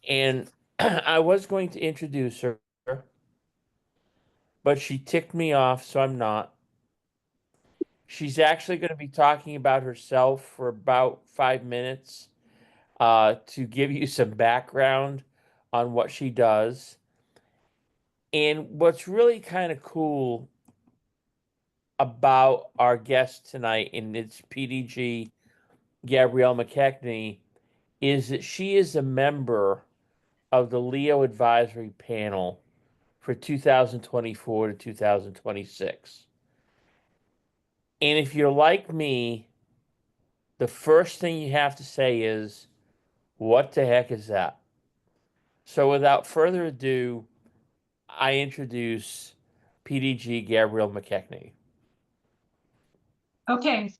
And I was going to introduce her, but she ticked me off, so I'm not. She's actually going to be talking about herself for about 5 minutes to give you some background on what she does. And what's really kind of cool about our guest tonight, and it's PDG Gabrielle McKechnie, is that she is a member of the Leo Advisory Panel for 2024 to 2026. And if you're like me, the first thing you have to say is, what the heck is that? So without further ado, I introduce PDG Gabrielle McKechnie. Okay,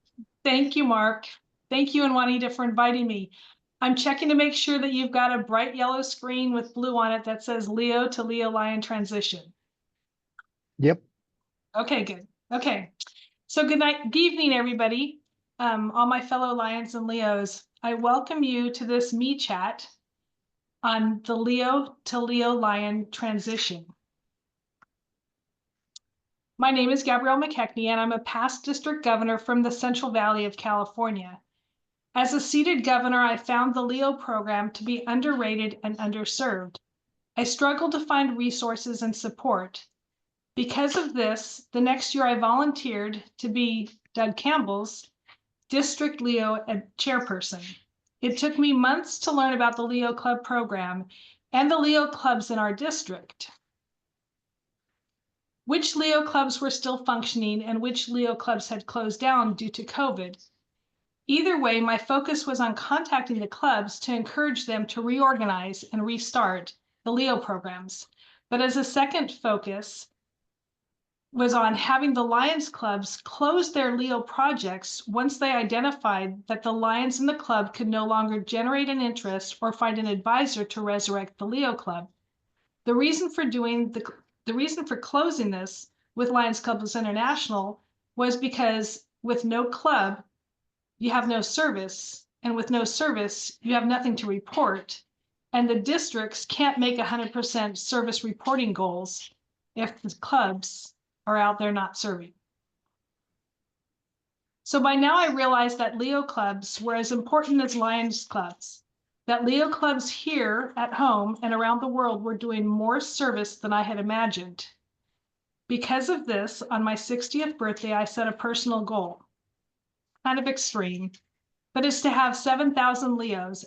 thank you, Mark. Thank you and Juanita for inviting me. I'm checking to make sure that you've got a bright yellow screen with blue on it that says Leo to Leo Lion transition. Yep. Okay, good. Okay, so good night, good evening, everybody. All my fellow Lions and Leos, I welcome you to this me chat on the Leo to Leo Lion transition. My name is Gabrielle McKechnie, and I'm a past district governor from the Central Valley of California. As a seated governor, I found the LEO program to be underrated and underserved. I struggled to find resources and support. Because of this, the next year I volunteered to be Doug Campbell's District LEO chairperson. It took me months to learn about the LEO Club program and the LEO clubs in our district, which LEO clubs were still functioning and which LEO clubs had closed down due to COVID. Either way, my focus was on contacting the clubs to encourage them to reorganize and restart the LEO programs. But as a second focus was on having the Lions clubs close their LEO projects once they identified that the Lions in the club could no longer generate an interest or find an advisor to resurrect the LEO club. The reason for closing this with Lions Clubs International was because with no club, you have no service, and with no service, you have nothing to report. And the districts can't make 100% service reporting goals if the clubs are out there not serving. So by now I realized that LEO clubs were as important as Lions clubs, that LEO clubs here at home and around the world were doing more service than I had imagined. Because of this, on my 60th birthday, I set a personal goal, kind of extreme, but is to have 7,000 Leos,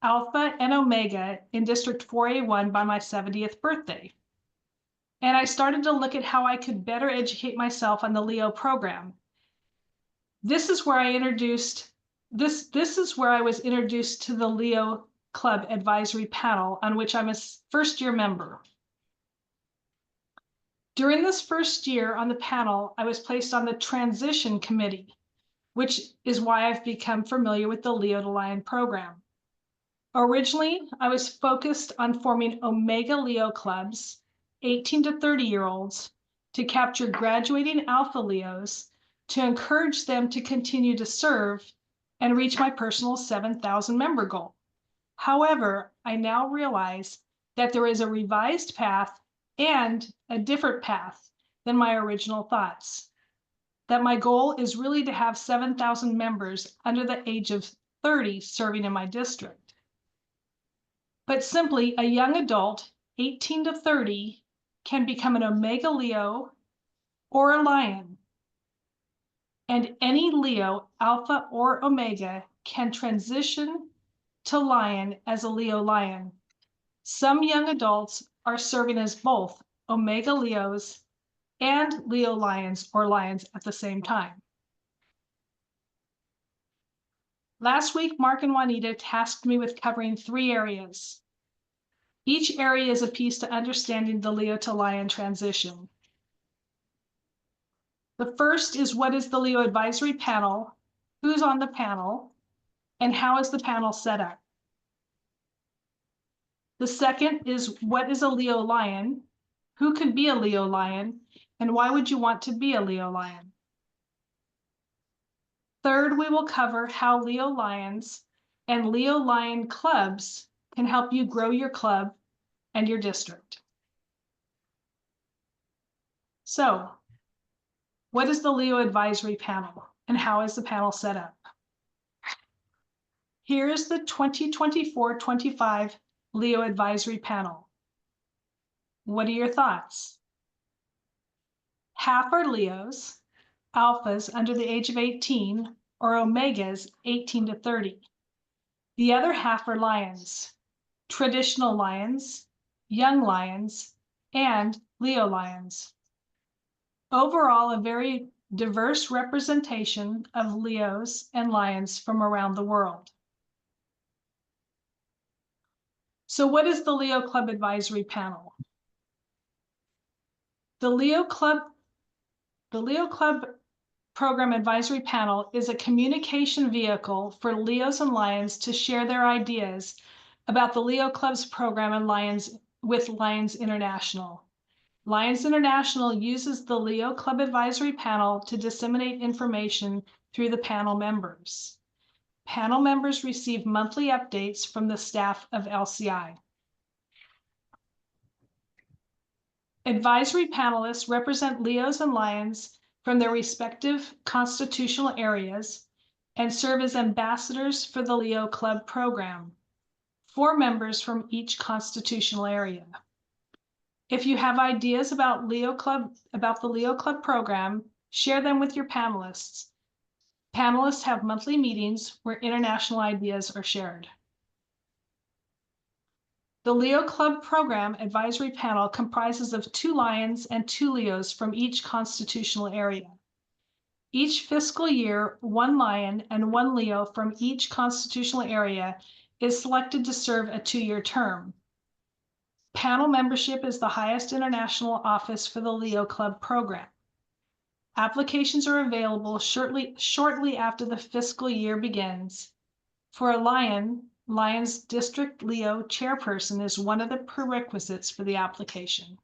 Alpha and Omega, in District 4A1 by my 70th birthday. And I started to look at how I could better educate myself on the Leo program. This is where I was introduced to the Leo Club Advisory Panel, on which I'm a first-year member. During this first year on the panel, I was placed on the Transition Committee, which is why I've become familiar with the Leo to Lion program. Originally, I was focused on forming Omega Leo clubs, 18 to 30-year-olds, to capture graduating Alpha Leos, to encourage them to continue to serve and reach my personal 7,000 member goal. However, I now realize that there is a revised path and a different path than my original thoughts. That my goal is really to have 7,000 members under the age of 30 serving in my district. But simply a young adult, 18 to 30, can become an Omega Leo or a Lion. And any Leo, Alpha or Omega, can transition to Lion as a Leo Lion. Some young adults are serving as both Omega Leos and Leo Lions or Lions at the same time. Last week, Mark and Juanita tasked me with covering 3 areas. Each area is a piece to understanding the Leo to Lion transition. The first is, what is the Leo Advisory Panel, who's on the panel, and how is the panel set up? The second is, what is a Leo Lion, who can be a Leo Lion, and why would you want to be a Leo Lion? Third, we will cover how Leo Lions and Leo Lion clubs can help you grow your club and your district. So, what is the Leo Advisory Panel and how is the panel set up? Here is the 2024-25 Leo Advisory Panel. What are your thoughts? Half are Leos, alphas under the age of 18, or omegas 18 to 30. The other half are lions, traditional lions, young lions, and Leo lions. Overall, a very diverse representation of Leos and lions from around the world. So what is the Leo Club Advisory Panel? The Leo Club Program Advisory Panel is a communication vehicle for Leos and Lions to share their ideas about the Leo Club's program and with Lions International. Lions International uses the Leo Club Advisory Panel to disseminate information through the panel members. Panel members receive monthly updates from the staff of LCI. Advisory panelists represent Leos and Lions from their respective constitutional areas and serve as ambassadors for the Leo Club program. 4 members from each constitutional area. If you have ideas about the Leo Club program, share them with your panelists. Panelists have monthly meetings where international ideas are shared. The Leo Club Program Advisory Panel comprises of 2 Lions and 2 Leos from each constitutional area. Each fiscal year, 1 Lion and 1 Leo from each constitutional area is selected to serve a 2-year term. Panel membership is the highest international office for the Leo Club program. Applications are available shortly after the fiscal year begins. For a Lions District Leo chairperson is one of the prerequisites for the application.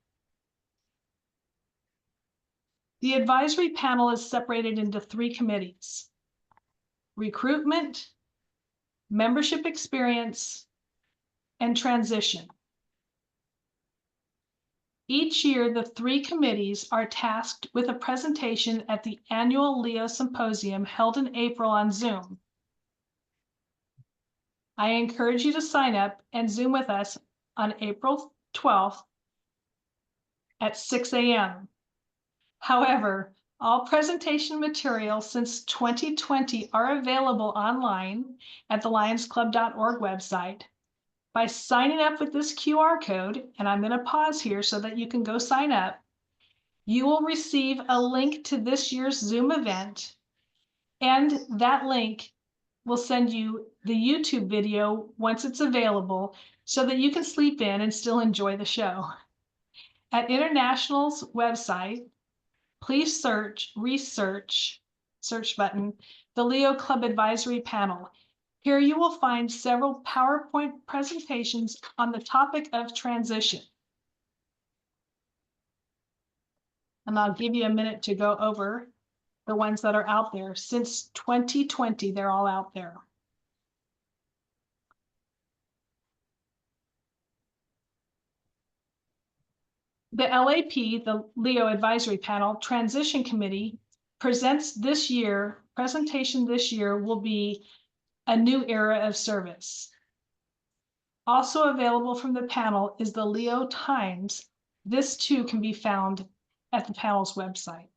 The advisory panel is separated into 3 committees: recruitment, membership experience, and transition. Each year, the 3 committees are tasked with a presentation at the annual Leo Symposium held in April on Zoom. I encourage you to sign up and Zoom with us on April 12th at 6 a.m. However, all presentation materials since 2020 are available online at the lionsclub.org website. By signing up with this QR code, and I'm going to pause here so that you can go sign up, you will receive a link to this year's Zoom event, and that link will send you the YouTube video once it's available so that you can sleep in and still enjoy the show. At International's website, please search button, the Leo Club Advisory Panel. Here you will find several PowerPoint presentations on the topic of transition. And I'll give you a minute to go over the ones that are out there. Since 2020, they're all out there. The LAP, the Leo Advisory Panel Transition Committee, presentation this year will be a new era of service. Also available from the panel is the Leo Times. This too can be found at the panel's website.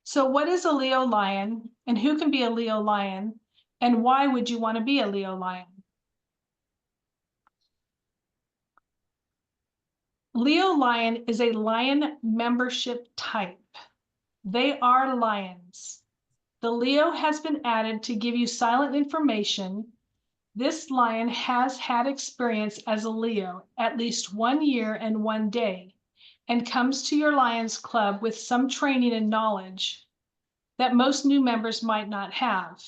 So what is a Leo Lion and who can be a Leo Lion and why would you want to be a Leo Lion? Leo Lion is a lion membership type. They are lions. The Leo has been added to give you silent information. This lion has had experience as a Leo at least 1 year and 1 day and comes to your Lions Club with some training and knowledge that most new members might not have.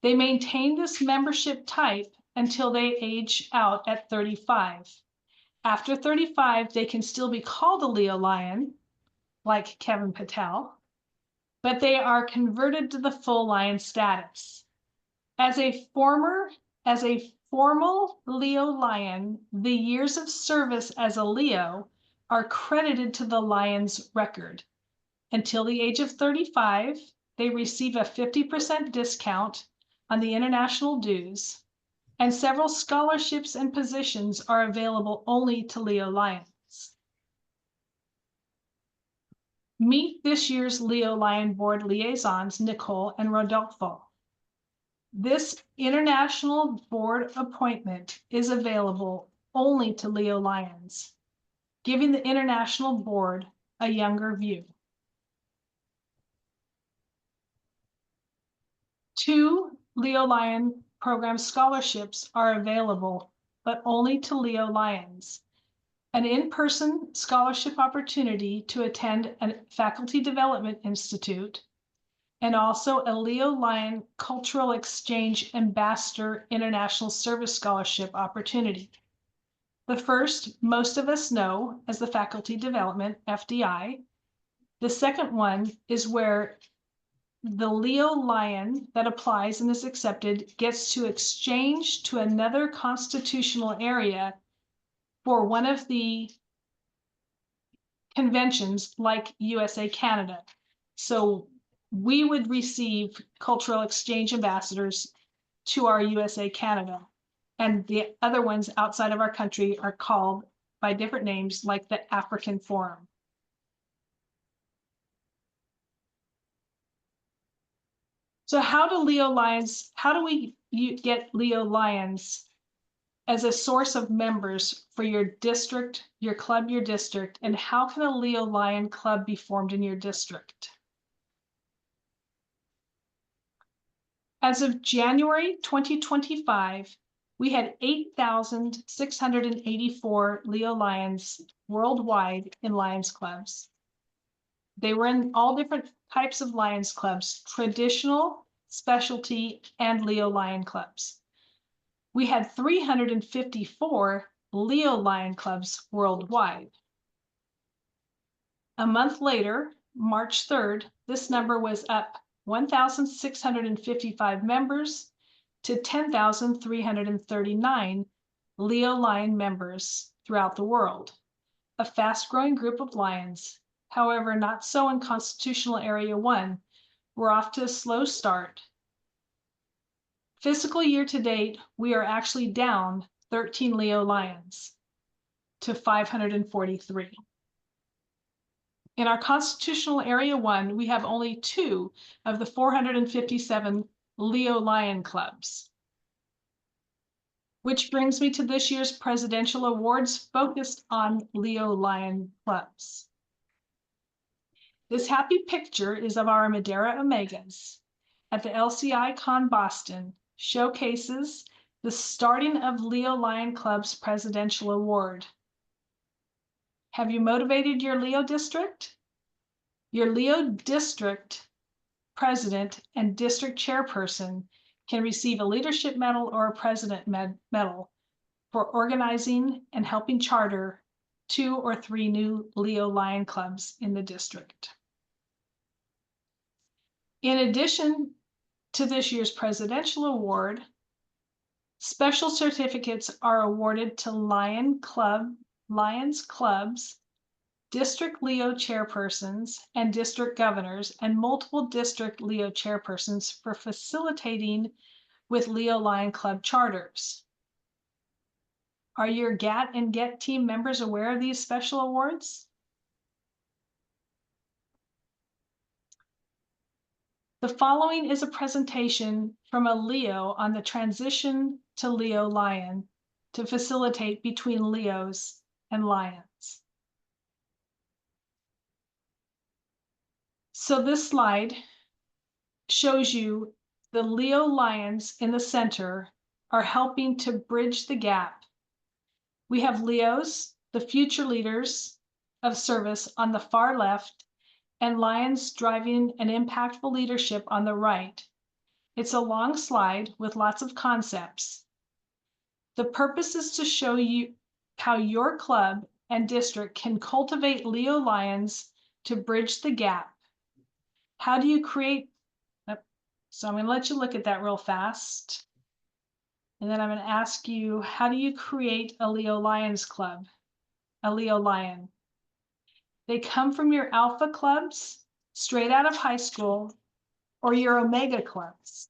They maintain this membership type until they age out at 35. After 35, they can still be called a Leo Lion, like Kevin Patel, but they are converted to the full lion status. As a formal Leo Lion, the years of service as a Leo are credited to the Lion's record. Until the age of 35, they receive a 50% discount on the international dues, and several scholarships and positions are available only to Leo Lions. Meet this year's Leo Lion Board liaisons, Nicole and Rodolfo. This international board appointment is available only to Leo Lions, giving the international board a younger view. 2 Leo Lion program scholarships are available, but only to Leo Lions. An in-person scholarship opportunity to attend a faculty development institute, and also a Leo Lion Cultural Exchange Ambassador International Service Scholarship opportunity. The first, most of us know as the Faculty Development, FDI. The second one is where the Leo Lion that applies and is accepted gets to exchange to another constitutional area for one of the conventions like USA Canada. So we would receive cultural exchange ambassadors to our USA Canada, and the other ones outside of our country are called by different names like the African Forum. So how do we get Leo Lions as a source of members for your district, your club, your district, and how can a Leo Lion club be formed in your district? As of January 2025, we had 8,684 Leo Lions worldwide in Lions clubs. They were in all different types of Lions clubs, traditional, specialty, and Leo Lion clubs. We had 354 Leo Lion clubs worldwide. A month later, March 3rd, this number was up 1,655 members to 10,339 Leo Lion members throughout the world, a fast-growing group of Lions. However, not so in Constitutional Area 1. We're off to a slow start. Fiscal year to date, we are actually down 13 Leo Lions to 543. In our Constitutional Area 1, we have only 2 of the 457 Leo Lion clubs. Which brings me to this year's presidential awards focused on Leo Lion clubs. This happy picture is of our Madeira Omegas at the LCI Con Boston, showcases the starting of Leo Lion Club's Presidential Award. Have you motivated your Leo district? Your Leo district president and district chairperson can receive a leadership medal or a president medal for organizing and helping charter 2 or 3 new Leo Lion clubs in the district. In addition to this year's presidential award, special certificates are awarded to Lions clubs, district Leo chairpersons and district governors, and multiple district Leo chairpersons for facilitating with Leo Lion Club charters. Are your GAT and GET team members aware of these special awards? The following is a presentation from a Leo on the transition to Leo Lion to facilitate between Leos and Lions. So this slide shows you the Leo Lions in the center are helping to bridge the gap. We have Leos, the future leaders of service, on the far left, and Lions driving an impactful leadership on the right. It's a long slide with lots of concepts. The purpose is to show you how your club and district can cultivate Leo Lions to bridge the gap. How do you create So I'm going to let you look at that real fast. And then I'm going to ask you, how do you create a Leo Lions Club? A Leo Lion. They come from your alpha clubs, straight out of high school, or your omega clubs.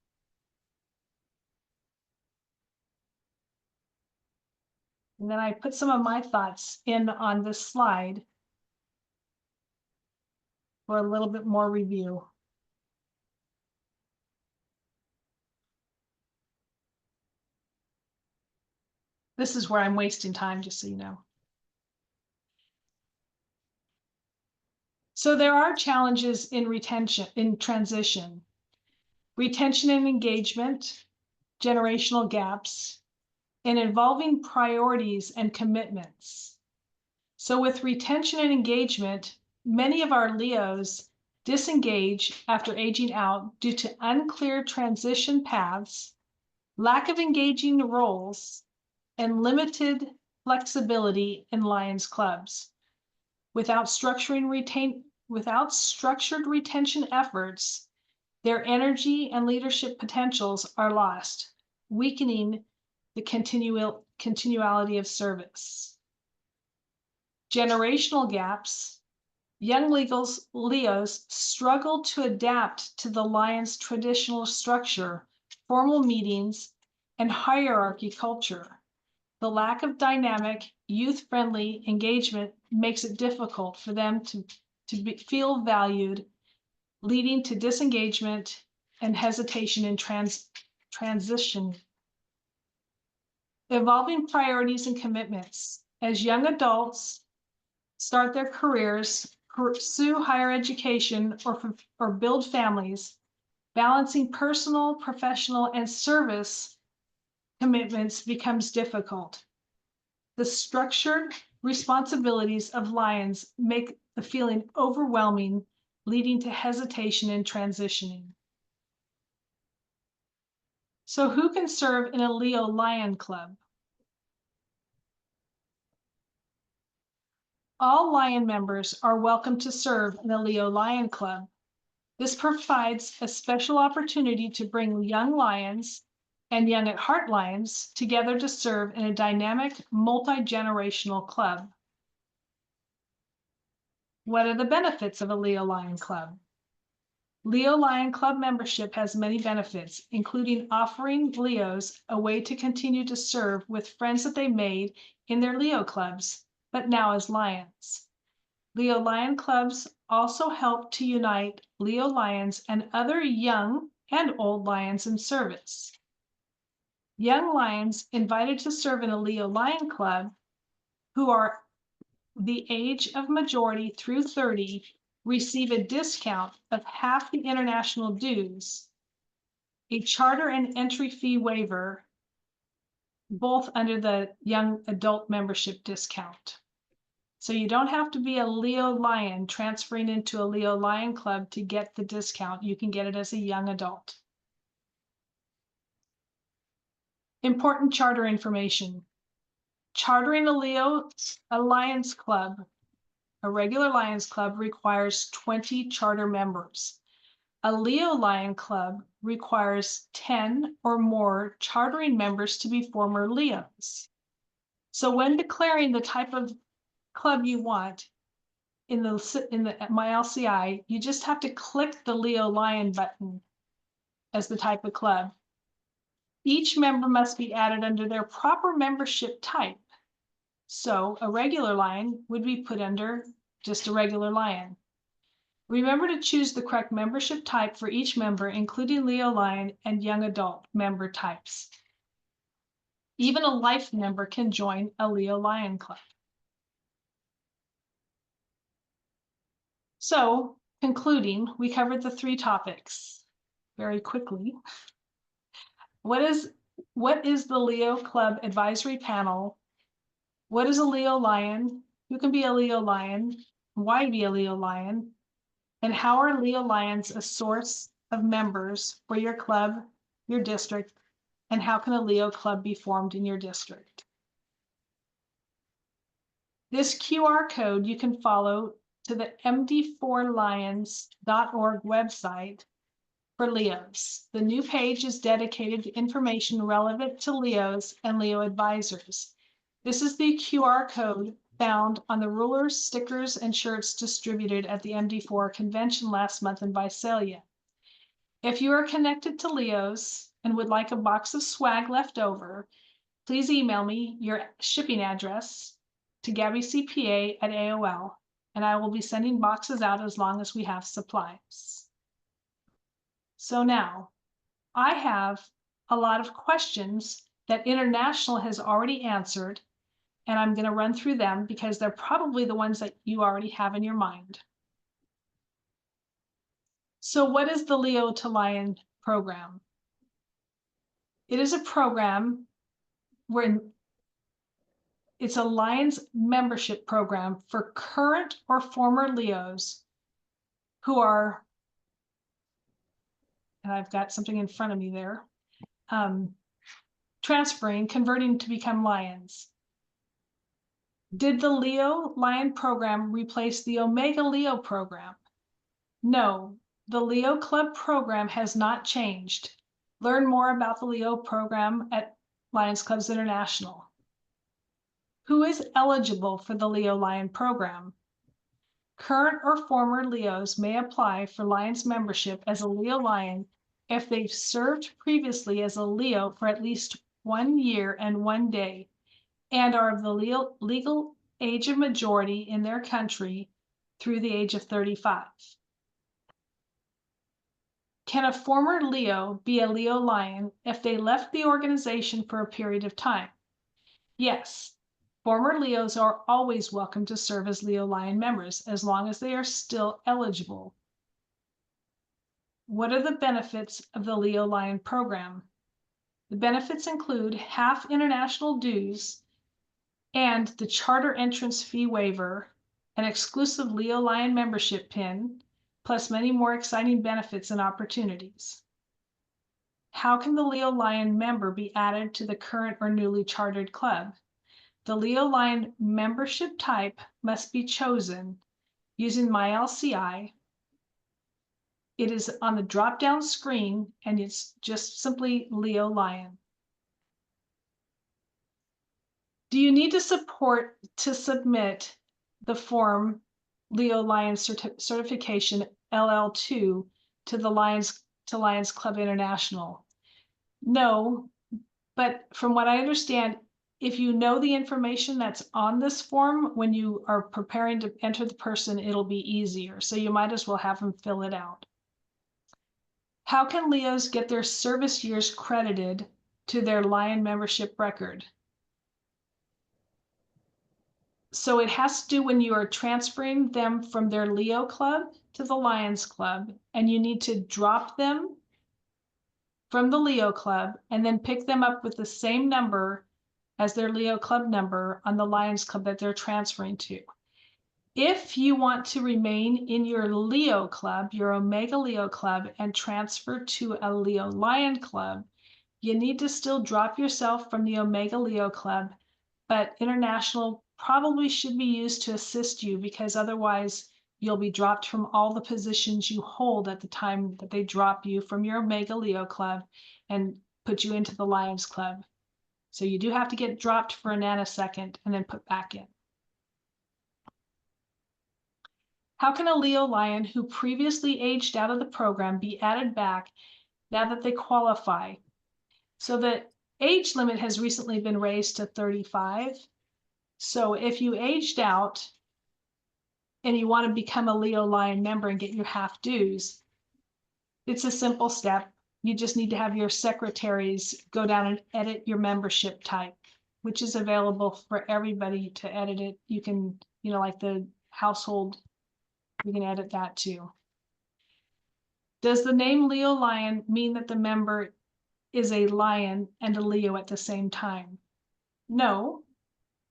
And then I put some of my thoughts in on this slide for a little bit more review. This is where I'm wasting time, just so you know. So there are challenges in retention, in transition, retention and engagement, generational gaps, and involving priorities and commitments. So with retention and engagement, many of our Leos disengage after aging out due to unclear transition paths, lack of engaging roles, and limited flexibility in Lions clubs. Without structured retention efforts, their energy and leadership potentials are lost, weakening the continuality of service. Generational gaps. Young Leos struggle to adapt to the Lion's traditional structure, formal meetings, and hierarchy culture. The lack of dynamic, youth-friendly engagement makes it difficult for them to feel valued, leading to disengagement and hesitation in transition. Evolving priorities and commitments. As young adults start their careers, pursue higher education, or build families, balancing personal, professional, and service commitments becomes difficult. The structured responsibilities of Lions make the feeling overwhelming, leading to hesitation in transitioning. So who can serve in a Leo Lion Club? All Lion members are welcome to serve in a Leo Lion Club. This provides a special opportunity to bring young Lions and young at heart Lions together to serve in a dynamic, multi-generational club. What are the benefits of a Leo Lion Club? Leo Lion Club membership has many benefits, including offering Leos a way to continue to serve with friends that they made in their Leo clubs, but now as Lions. Leo Lion Clubs also help to unite Leo Lions and other young and old Lions in service. Young Lions invited to serve in a Leo Lion Club who are the age of majority through 30 receive a discount of half the international dues, a charter and entry fee waiver, both under the young adult membership discount. So you don't have to be a Leo Lion transferring into a Leo Lion Club to get the discount. You can get it as a young adult. Important charter information. Chartering a Lions Club, a regular Lions Club, requires 20 charter members. A Leo Lion Club requires 10 or more chartering members to be former Leos. So when declaring the type of club you want in the My LCI, you just have to click the Leo Lion button as the type of club. Each member must be added under their proper membership type. So a regular Lion would be put under just a regular Lion. Remember to choose the correct membership type for each member, including Leo Lion and young adult member types. Even a life member can join a Leo Lion Club. So, concluding, we covered the 3 topics very quickly. What is the Leo Club Advisory Panel? What is a Leo Lion? Who can be a Leo Lion? Why be a Leo Lion? And how are Leo Lions a source of members for your club, your district, and how can a Leo Club be formed in your district? This QR code you can follow to the md4lions.org website for Leos. The new page is dedicated to information relevant to Leos and Leo advisors. This is the QR code found on the rulers, stickers, and shirts distributed at the MD4 convention last month in Visalia. If you are connected to Leos and would like a box of swag left over, please email me your shipping address to gabbycpa@AOL, and I will be sending boxes out as long as we have supplies. So now, I have a lot of questions that International has already answered, and I'm going to run through them because they're probably the ones that you already have in your mind. So what is the Leo to Lion program? It is a program where it's a Lions membership program for current or former Leos who are, and I've got something in front of me there, converting to become Lions. Did the Leo Lion program replace the Omega Leo program? No, the Leo Club program has not changed. Learn more about the Leo program at Lions Clubs International. Who is eligible for the Leo Lion program? Current or former Leos may apply for Lions membership as a Leo Lion if they've served previously as a Leo for at least 1 year and 1 day and are of the legal age of majority in their country through the age of 35. Can a former Leo be a Leo Lion if they left the organization for a period of time? Yes. Former Leos are always welcome to serve as Leo Lion members as long as they are still eligible. What are the benefits of the Leo Lion program? The benefits include half international dues and the charter entrance fee waiver, an exclusive Leo Lion membership pin, plus many more exciting benefits and opportunities. How can the Leo Lion member be added to the current or newly chartered club? The Leo Lion membership type must be chosen using My LCI. It is on the drop-down screen and it's just simply Leo Lion. Do you need to submit the form Leo Lion certification LL2 to the Lions Club International? No, but from what I understand, if you know the information that's on this form, when you are preparing to enter the person, it'll be easier. So you might as well have them fill it out. How can Leos get their service years credited to their Lion membership record? So it has to do when you are transferring them from their Leo club to the Lions Club, and you need to drop them from the Leo club and then pick them up with the same number as their Leo club number on the Lions Club that they're transferring to. If you want to remain in your Leo club, your Omega Leo club, and transfer to a Leo Lion club, you need to still drop yourself from the Omega Leo club, but International probably should be used to assist you because otherwise you'll be dropped from all the positions you hold at the time that they drop you from your Omega Leo club and put you into the Lions Club. So you do have to get dropped for a nanosecond and then put back in. How can a Leo Lion who previously aged out of the program be added back now that they qualify? So the age limit has recently been raised to 35. So if you aged out and you want to become a Leo Lion member and get your half dues, it's a simple step. You just need to have your secretaries go down and edit your membership type, which is available for everybody to edit it. You can, like the household, you can edit that too. Does the name Leo Lion mean that the member is a lion and a Leo at the same time? No.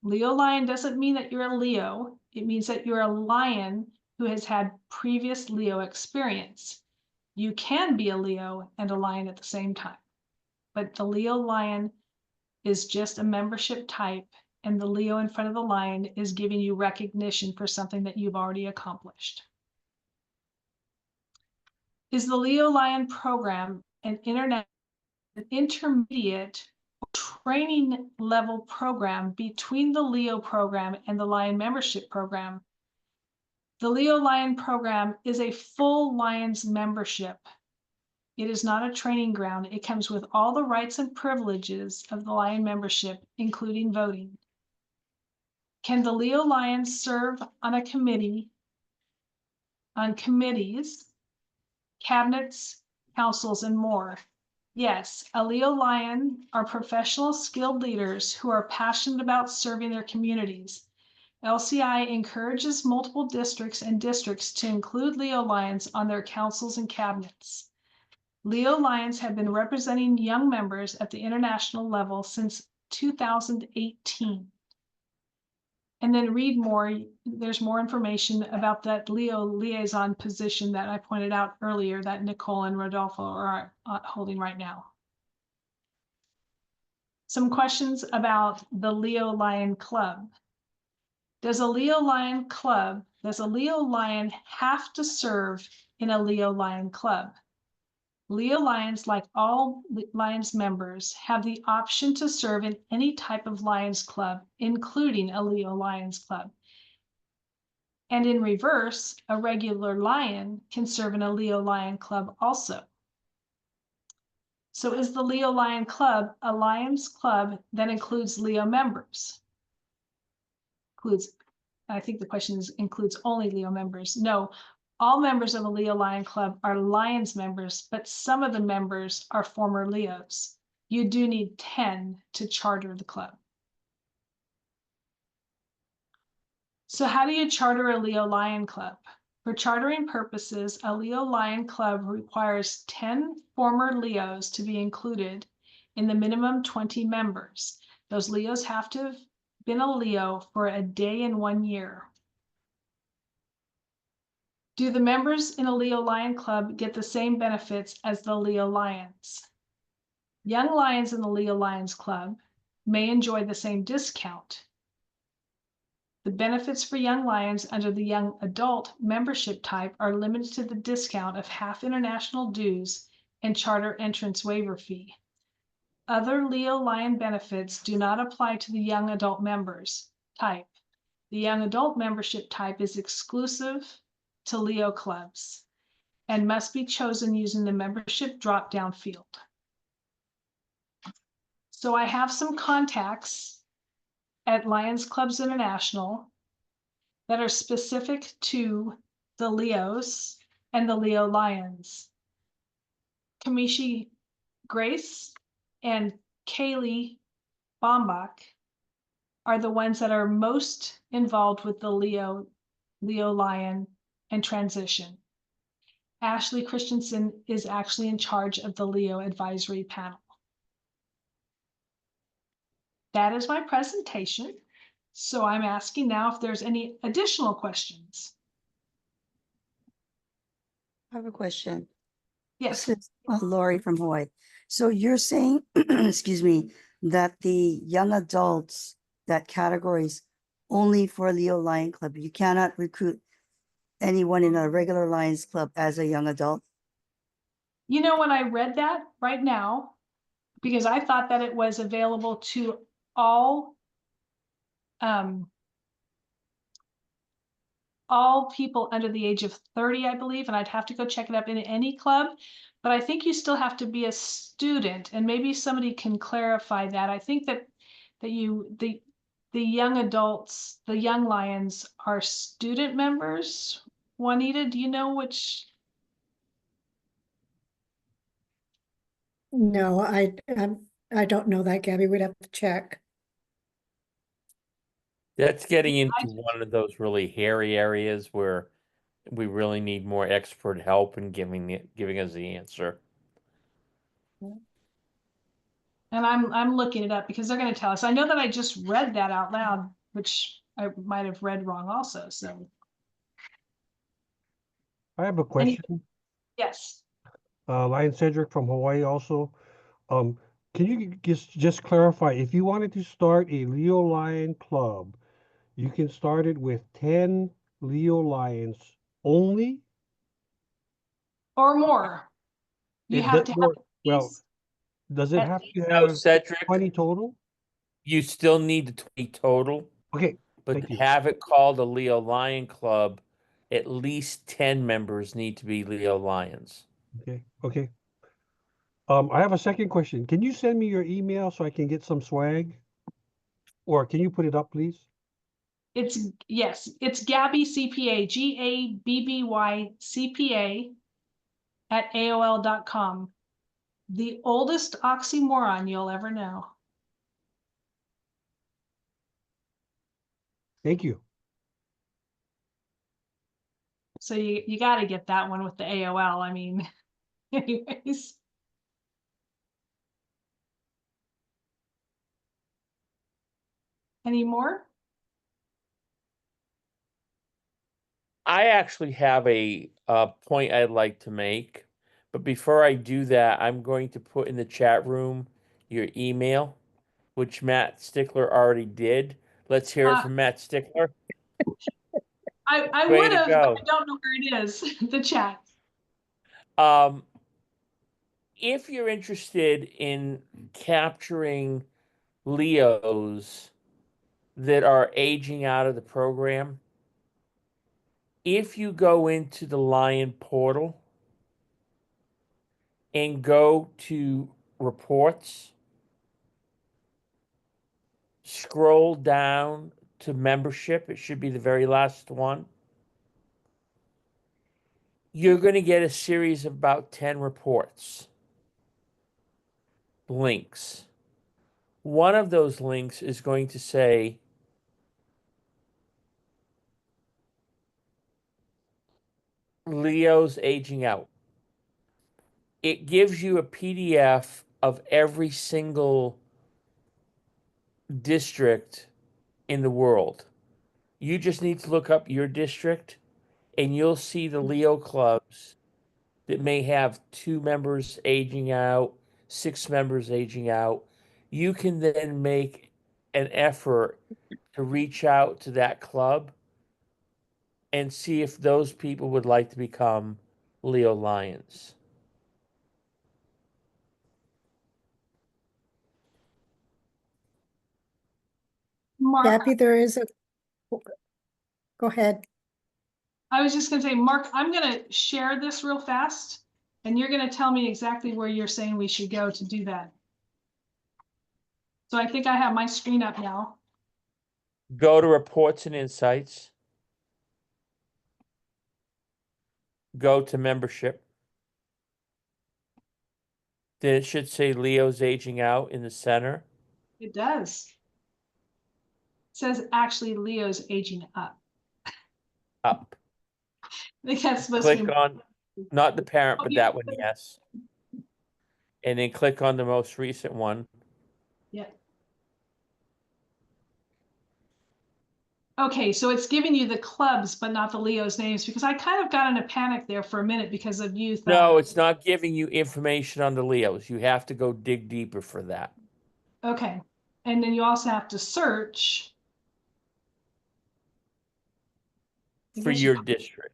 Leo Lion doesn't mean that you're a Leo. It means that you're a lion who has had previous Leo experience. You can be a Leo and a lion at the same time, but the Leo Lion is just a membership type, and the Leo in front of the lion is giving you recognition for something that you've already accomplished. Is the Leo Lion program an intermediate training level program between the Leo program and the Lion membership program? The Leo Lion program is a full Lions membership. It is not a training ground. It comes with all the rights and privileges of the Lion membership, including voting. Can the Leo Lions serve on a committee, on committees, cabinets, councils, and more? Yes, a Leo Lion are professional, skilled leaders who are passionate about serving their communities. LCI encourages multiple districts to include Leo Lions on their councils and cabinets. Leo Lions have been representing young members at the international level since 2018. And then read more, there's more information about that Leo liaison position that I pointed out earlier that Nicole and Rodolfo are holding right now. Some questions about the Leo Lion Club. Does a Leo Lion have to serve in a Leo Lion Club? Leo Lions, like all Lions members, have the option to serve in any type of Lions Club, including a Leo Lions Club. And in reverse, a regular Lion can serve in a Leo Lion Club also. So is the Leo Lion Club a Lions Club that includes Leo members? I think the question includes only Leo members. No, all members of a Leo Lion Club are Lions members, but some of the members are former Leos. You do need 10 to charter the club. So how do you charter a Leo Lion Club? For chartering purposes, a Leo Lion Club requires 10 former Leos to be included in the minimum 20 members. Those Leos have to have been a Leo for a day in 1 year. Do the members in a Leo Lion Club get the same benefits as the Leo Lions? Young Lions in the Leo Lions Club may enjoy the same discount. The benefits for Young Lions under the Young Adult membership type are limited to the discount of half international dues and charter entrance waiver fee. Other Leo Lion benefits do not apply to the Young Adult members type. The Young Adult membership type is exclusive to Leo clubs and must be chosen using the membership drop-down field. So I have some contacts at Lions Clubs International that are specific to the Leos and the Leo Lions. Kamishi Grace and Kaylee Bombach are the ones that are most involved with the Leo Lion and transition. Ashley Christensen is actually in charge of the Leo advisory panel. That is my presentation. So I'm asking now if there's any additional questions. I have a question. Yes. This is Lori from Hawaii. So you're saying, excuse me, that the young adults, that categories only for Leo Lion Club. You cannot recruit anyone in a regular Lions Club as a young adult? You know, when I read that right now, because I thought that it was available to all people under the age of 30, I believe, and I'd have to go check it up in any club, but I think you still have to be a student, and maybe somebody can clarify that. I think that the young adults, the Young Lions are student members. Juanita, do you know which? No, I don't know that, Gabby. We'd have to check. That's getting into one of those really hairy areas where we really need more expert help in giving us the answer. And I'm looking it up because they're going to tell us. I know that I just read that out loud, which I might have read wrong also. So I have a question. yes. Lion Cedric from Hawaii also. Can you just clarify, if you wanted to start a Leo Lion club, you can start it with 10 Leo Lions only? or more. You It have does to more, have. well, does it at have to No, have Cedric, 20 total? you still need the 20 total, Okay, but thank to you. have it called a Leo Lion Club, at least 10 members need to be Leo Lions. Okay, okay. I have a second question. Can you send me your email so I can get some swag? Or can you put it up, please? Yes, it's Gabby CPA, GABBY CPA at AOL.com. The oldest oxymoron you'll ever know. Thank you. So you got to get that one with the AOL. I mean, anyways. Any more? I actually have a point I'd like to make, but before I do that, I'm going to put in the chat room your email, which Matt Stickler already did. Let's hear it from Matt Stickler. I Way would to have, but go. I don't know where it is. The chat. Um, if you're interested in capturing Leos that are aging out of the program, if you go into the Lion portal and go to reports, scroll down to membership, it should be the very last one. You're going to get a series of about 10 reports, links. One of those links is going to say Leo's aging out. It gives you a PDF of every single district in the world. You just need to look up your district and you'll see the Leo clubs that may have 2 members aging out, 6 members aging out. You can then make an effort to reach out to that club and see if those people would like to become Leo Lions. Mark, Gabby, there is a, go ahead. I was just gonna say, Mark, I'm gonna share this real fast and you're gonna tell me exactly where you're saying we should go to do that. So I think I have my screen up now. Go to Reports and Insights. Go to Membership. Then it should say Leo's aging out in the center. It does. It says actually Leo's aging up. Up. I think that's supposed to Click be. on, not the parent, Oh, but yeah. that one, yes. And then click on the most recent one. Yeah. Okay, so it's giving you the clubs, but not the Leo's names, because I kind of got in a panic there for a minute because of youth. No, it's not giving you information on the Leos. You have to go dig deeper for that. Okay, and then you also have to search. I For guess you- your district.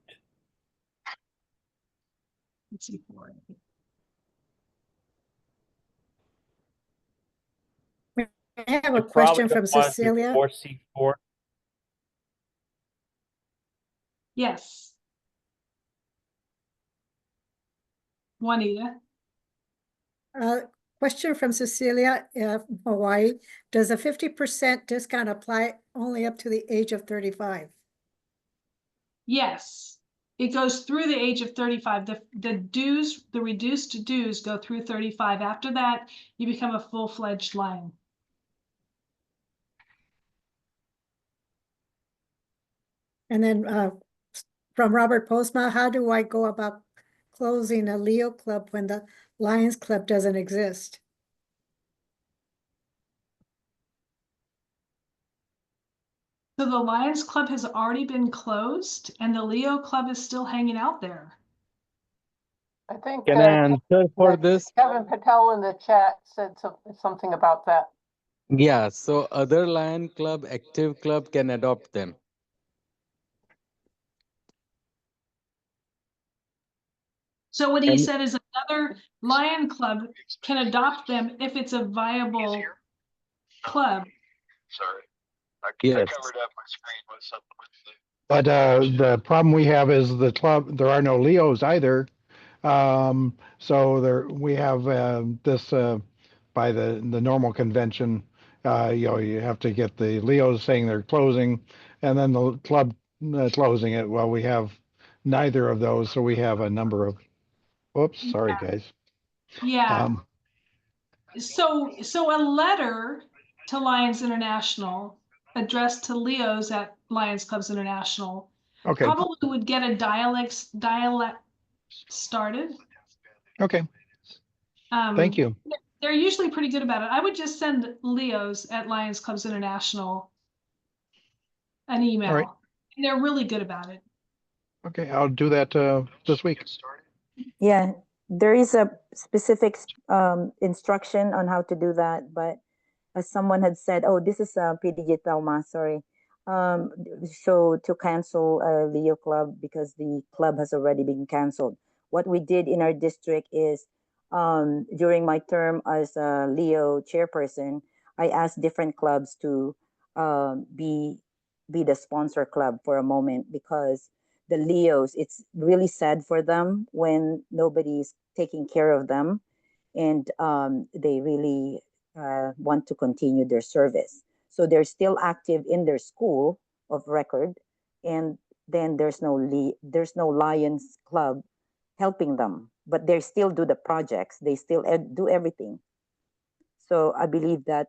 Let's see for it. I have You a probably question from don't want to do Cecilia. 4C4. Yes. Juanita. Question from Cecilia, from Hawaii. Does a 50% discount apply only up to the age of 35? Yes, it goes through the age of 35. The dues, the reduced dues go through 35. After that, you become a full-fledged Lion. And then from Robert Postma, how do I go about closing a Leo club when the Lions Club doesn't exist? So the Lions Club has already been closed and the Leo Club is still hanging out there. I think Can I answer for this? Kevin Patel in the chat said something about that. Yeah, so other Lion Club, active club can adopt them. So what he And- said is another Lion Club can adopt them if it's a viable club. Sorry. I Yes. covered up my screen with something. But the problem we have is the club, there are no Leos either. So there, we have this by the normal convention, you have to get the Leos saying they're closing and then the club closing it. Well, we have neither of those, so we have a number of, oops, sorry guys. Yeah. Um, So a letter to Lions International addressed to Leos at Lions Clubs International okay, probably would get a dialect started. okay, Um, thank you. They're usually pretty good about it. I would just send Leos at Lions Clubs International an email. All right. And they're really good about it. Okay, I'll do that this week. Yeah, there is a specific instruction on how to do that, but as someone had said, oh, this is PDG Talma, sorry. So to cancel a Leo club because the club has already been canceled. What we did in our district is during my term as a Leo chairperson, I asked different clubs to be the sponsor club for a moment because the Leos, it's really sad for them when nobody's taking care of them and they really want to continue their service. So they're still active in their school of record, and then there's no Lions Club helping them, but they still do the projects. They still do everything. So I believe that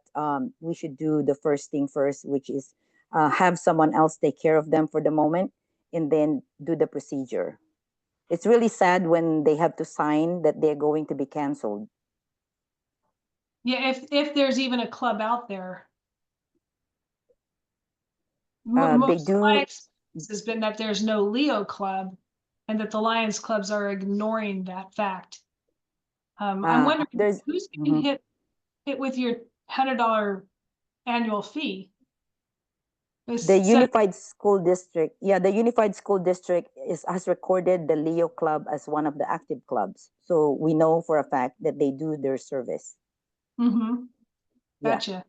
we should do the first thing first, which is have someone else take care of them for the moment, and then do the procedure. It's really sad when they have to sign that they're going to be canceled. Yeah, if there's even a club out there. They Most of do. my experience has been that there's no Leo club and that the Lions clubs are ignoring that fact. I'm wondering who's getting hit with your $100 annual fee? The Unified School District, the Unified School District has recorded the Leo Club as one of the active clubs. So we know for a fact that they do their service. Mm-hmm. Gotcha. Yeah.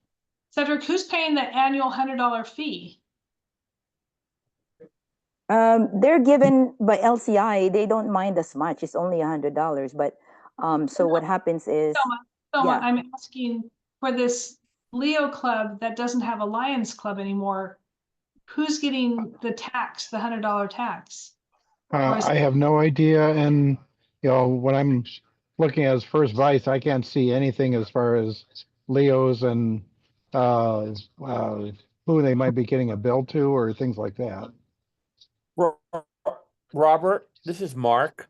Cedric, who's paying the annual $100 fee? They're given by LCI. They don't mind as much. It's only $100. But so what happens is, Selma, I'm asking for this Leo club that doesn't have a Lions club anymore. Who's getting the tax, the $100 tax? I have no idea, and when I'm looking as first vice, I can't see anything as far as Leos and who they might be getting a bill to or things like that. Robert, this is Mark.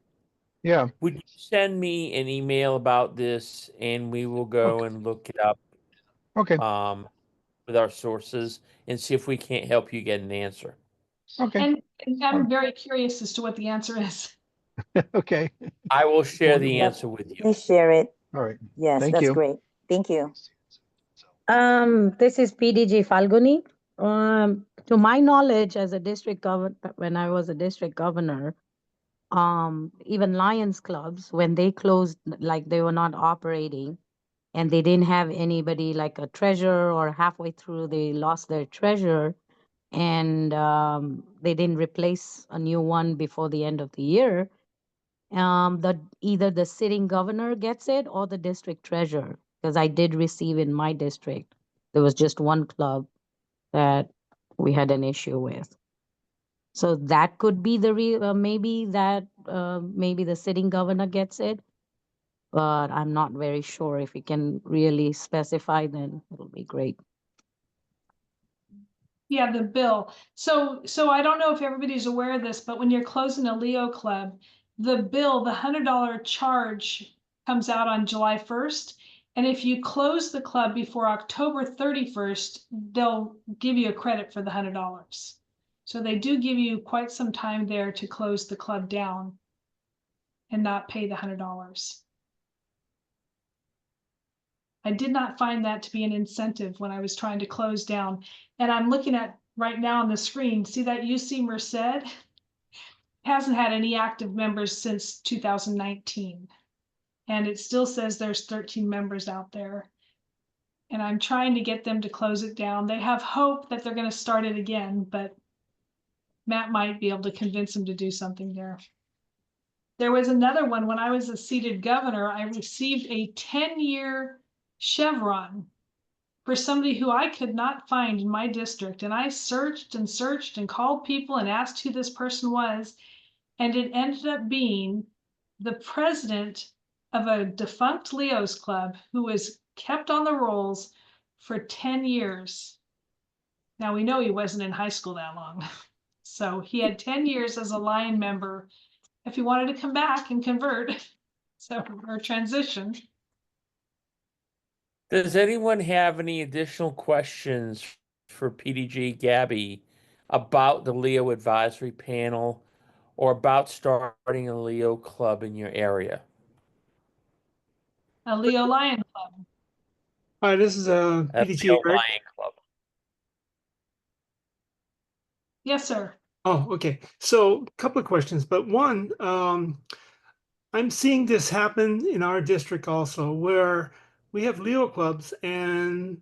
Yeah. Would you send me an email about this and we will go and look it up Okay. with our sources and see if we can't help you get an answer. Okay. And I'm very curious as to what the answer is. Okay. I will share the answer with you. Please share it. All right. Yes, Thank that's you. great. Thank you. This is PDG Falguni. To my knowledge, as a district governor, when I was a district governor, even Lions clubs, when they closed, like they were not operating and they didn't have anybody like a treasurer, or halfway through they lost their treasurer, and they didn't replace a new one before the end of the year, either the sitting governor gets it or the district treasurer, because I did receive in my district, there was just one club that we had an issue with. So that could be the maybe the sitting governor gets it, but I'm not very sure. If you can really specify, then it'll be great. Yeah, the bill. So I don't know if everybody's aware of this, but when you're closing a Leo club, the bill, the $100 charge comes out on July 1st. And if you close the club before October 31st, they'll give you a credit for the $100. So they do give you quite some time there to close the club down and not pay the $100. I did not find that to be an incentive when I was trying to close down. And I'm looking at right now on the screen, see that UC Merced? hasn't had any active members since 2019. And it still says there's 13 members out there. And I'm trying to get them to close it down. They have hope that they're going to start it again, but Matt might be able to convince them to do something there. There was another one when I was a seated governor. I received a 10-year chevron for somebody who I could not find in my district. And I searched and searched and called people and asked who this person was. And it ended up being the president of a defunct Leo's club who was kept on the rolls for 10 years. Now we know he wasn't in high school that long. So he had 10 years as a Lion member if he wanted to come back and convert, so, or transition. Does anyone have any additional questions for PDG Gabby about the Leo Advisory Panel or about starting a Leo club in your area? A Leo Lion Club. Hi, this is A PDG Leo Eric. Lion Club. Yes, sir. Oh, okay. So a couple of questions, but one, I'm seeing this happen in our district also, where we have Leo clubs and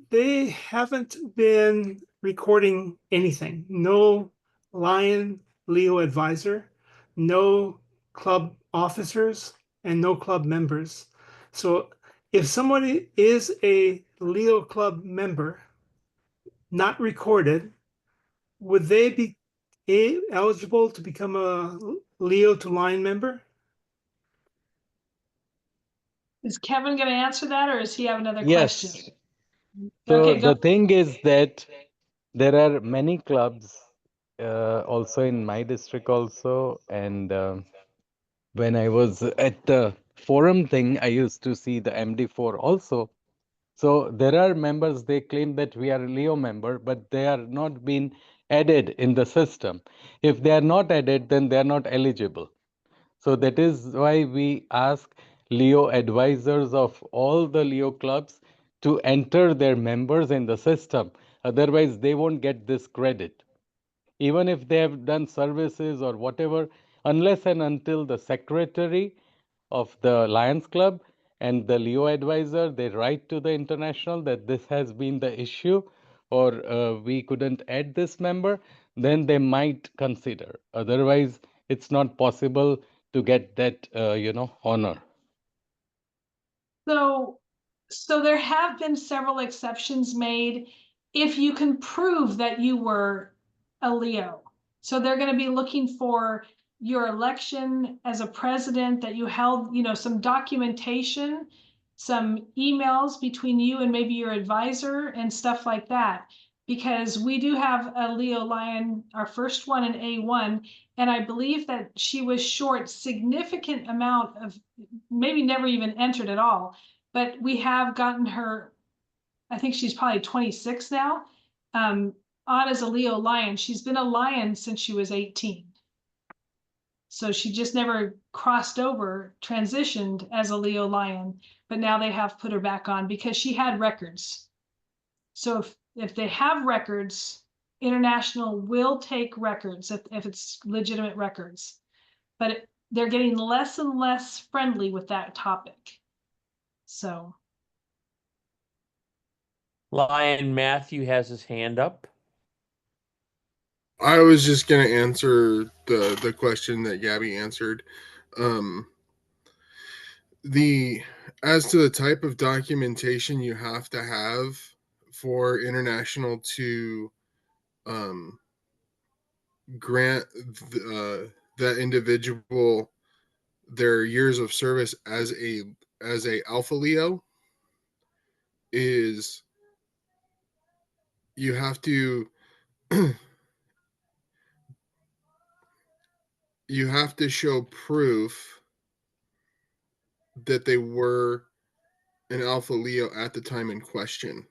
they haven't been recording anything. No Lion Leo advisor, no club officers, and no club members. So if somebody is a Leo club member, not recorded, would they be eligible to become a Leo to Lion member? Is Kevin going to answer that, or does he have another Yes. question? So Okay, go. the thing is that there are many clubs also in my district also, and when I was at the forum thing, I used to see the MD4 also. So there are members, they claim that we are a Leo member, but they are not being added in the system. If they are not added, then they are not eligible. So that is why we ask Leo advisors of all the Leo clubs to enter their members in the system. Otherwise, they won't get this credit. Even if they have done services or whatever, unless and until the secretary of the Lions Club and the Leo advisor, they write to the international that this has been the issue or we couldn't add this member, then they might consider. Otherwise, it's not possible to get that, honor. So there have been several exceptions made if you can prove that you were a Leo. So they're going to be looking for your election as a president, that you held, some documentation, some emails between you and maybe your advisor and stuff like that. Because we do have a Leo Lion, our first one in A1, and I believe that she was short significant amount of, maybe never even entered at all, but we have gotten her, I think she's probably 26 now, on as a Leo Lion. She's been a Lion since she was 18. So she just never crossed over, transitioned as a Leo Lion, but now they have put her back on because she had records. So if they have records, International will take records if it's legitimate records, but they're getting less and less friendly with that topic. So. Lion Matthew has his hand up. I was just going to answer the question that Gabby answered. As to the type of documentation you have to have for International to grant that individual their years of service as a Alpha Leo is you have to you have to show proof that they were an Alpha Leo at the time in question.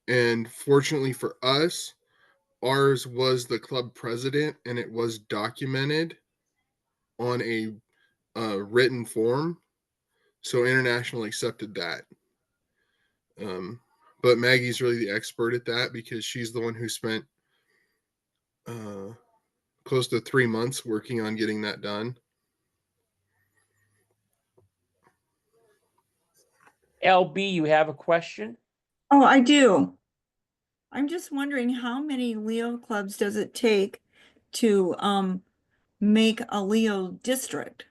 And fortunately for us, ours was the club president, and it was documented on a written form. So International accepted that. But Maggie's really the expert at that because she's the one who spent close close to 3 months working on getting that done. LB, you have a question? Oh, I do. I'm just wondering how many Leo clubs does it take to make a Leo district?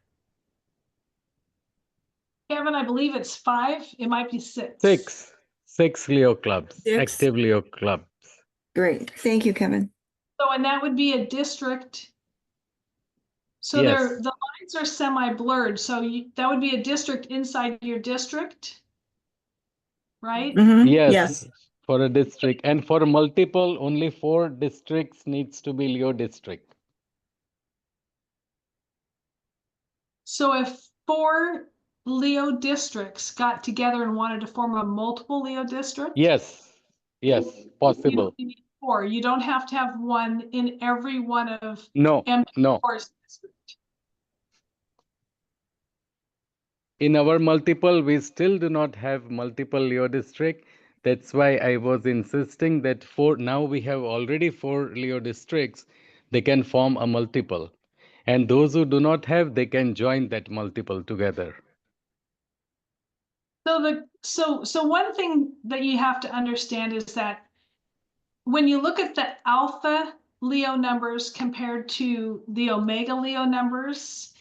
Kevin, I believe it's 5. It might be 6. Six Leo clubs, 6? active Leo clubs. Great. Thank you, Kevin. So, and that would be a district. So Yes. the lines are semi-blurred. So that would be a district inside your district, right? Yes, for a district, and for multiple, only 4 districts needs to be Leo district. So if 4 Leo districts got together and wanted to form a multiple Leo district, Yes, you possible. only need 4. You don't have to have one in every one of No. M4's district. In our multiple, we still do not have multiple Leo district. That's why I was insisting that now we have already 4 Leo districts, they can form a multiple. And those who do not have, they can join that multiple together. So one thing that you have to understand is that when you look at the alpha Leo numbers compared to the omega Leo numbers,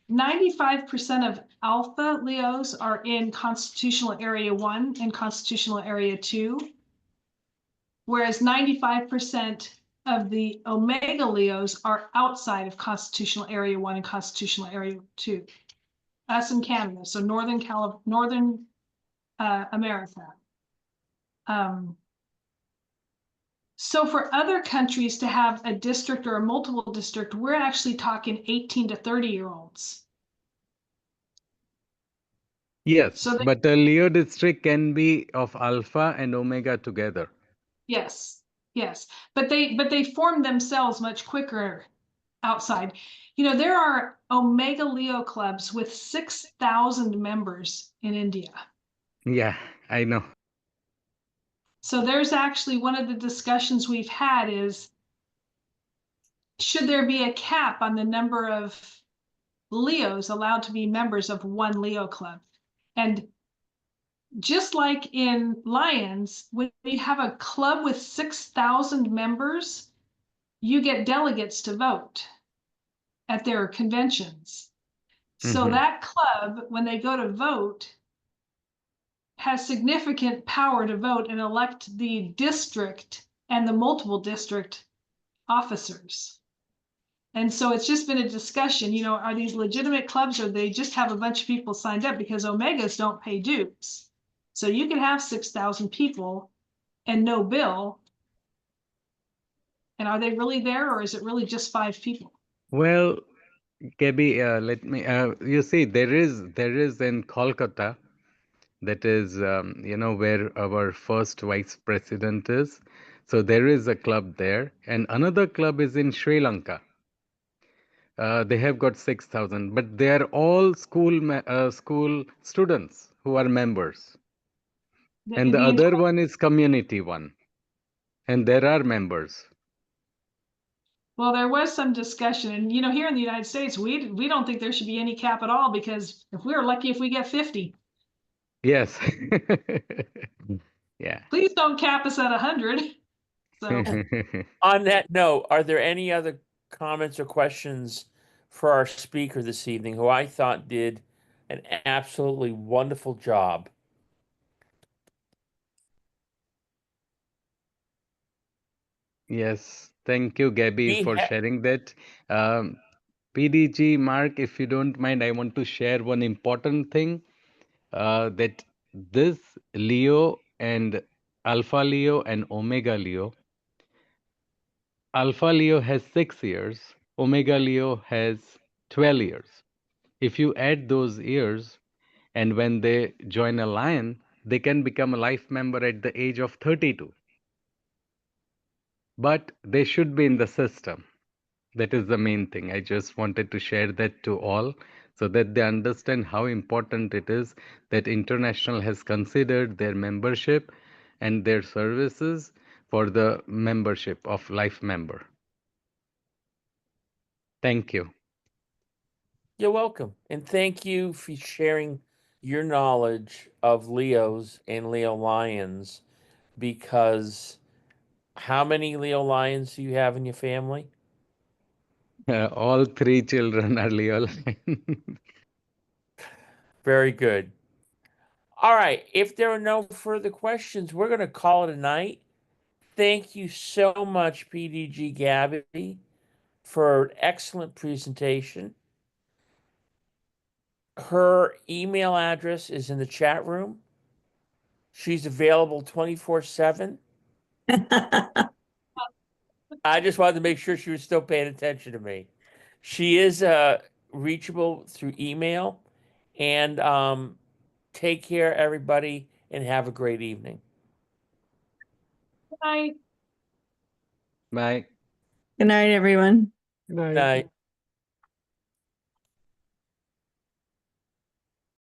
95% of alpha Leos are in constitutional area 1 and constitutional area 2, whereas 95% of the omega Leos are outside of constitutional area 1 and constitutional area 2. Us in Canada, so Northern America. So for other countries to have a district or a multiple district, we're actually talking 18 to 30-year-olds. Yes, So but a Leo district can be of alpha and omega together. yes, but they form themselves much quicker outside. You know, there are omega Leo clubs with 6,000 members in India. Yeah, I know. So there's actually one of the discussions we've had is, should there be a cap on the number of Leos allowed to be members of one Leo club? And just like in Lions, when you have a club with 6,000 members, you get delegates to vote at their conventions. So that club, when they go to vote, has significant power to vote and elect the district and the multiple district officers. And so it's just been a discussion, you know, are these legitimate clubs or they just have a bunch of people signed up, because Omegas don't pay dues. So you can have 6,000 people and no bill. And are they really there, or is it really just 5 people? Well, Gabby, let me. You see, there is in Kolkata, that is, where our first vice president is. So there is a club there, and another club is in Sri Lanka. They have got 6,000, but they are all school students who are members. And the other one is community one, and there are members. Well, there was some discussion, and you know, here in the United States, we don't think there should be any cap at all, because if we're lucky if we get 50. Yes. Yeah. Please don't cap us at 100. So on that note, are there any other comments or questions for our speaker this evening, who I thought did an absolutely wonderful job? Yes, thank you, Gabby, for sharing that. PDG, Mark, if you don't mind, I want to share one important thing, that this Leo and Alpha Leo and Omega Leo, Alpha Leo has 6 years, Omega Leo has 12 years. If you add those years, and when they join a lion, they can become a life member at the age of 32. But they should be in the system. That is the main thing. I just wanted to share that to all, so that they understand how important it is that International has considered their membership and their services for the membership of life member. Thank you. You're welcome. And thank you for sharing your knowledge of Leos and Leo lions, because how many Leo lions do you have in your family? All three children are Leo line. Very good. All right. If there are no further questions, we're going to call it a night. Thank you so much, PDG Gabby, for an excellent presentation. Her email address is in the chat room. She's available 24/7. I just wanted to make sure she was still paying attention to me. She is reachable through email. And take care, everybody, and have a great evening. I Bye. Good night, everyone. Good night. Night.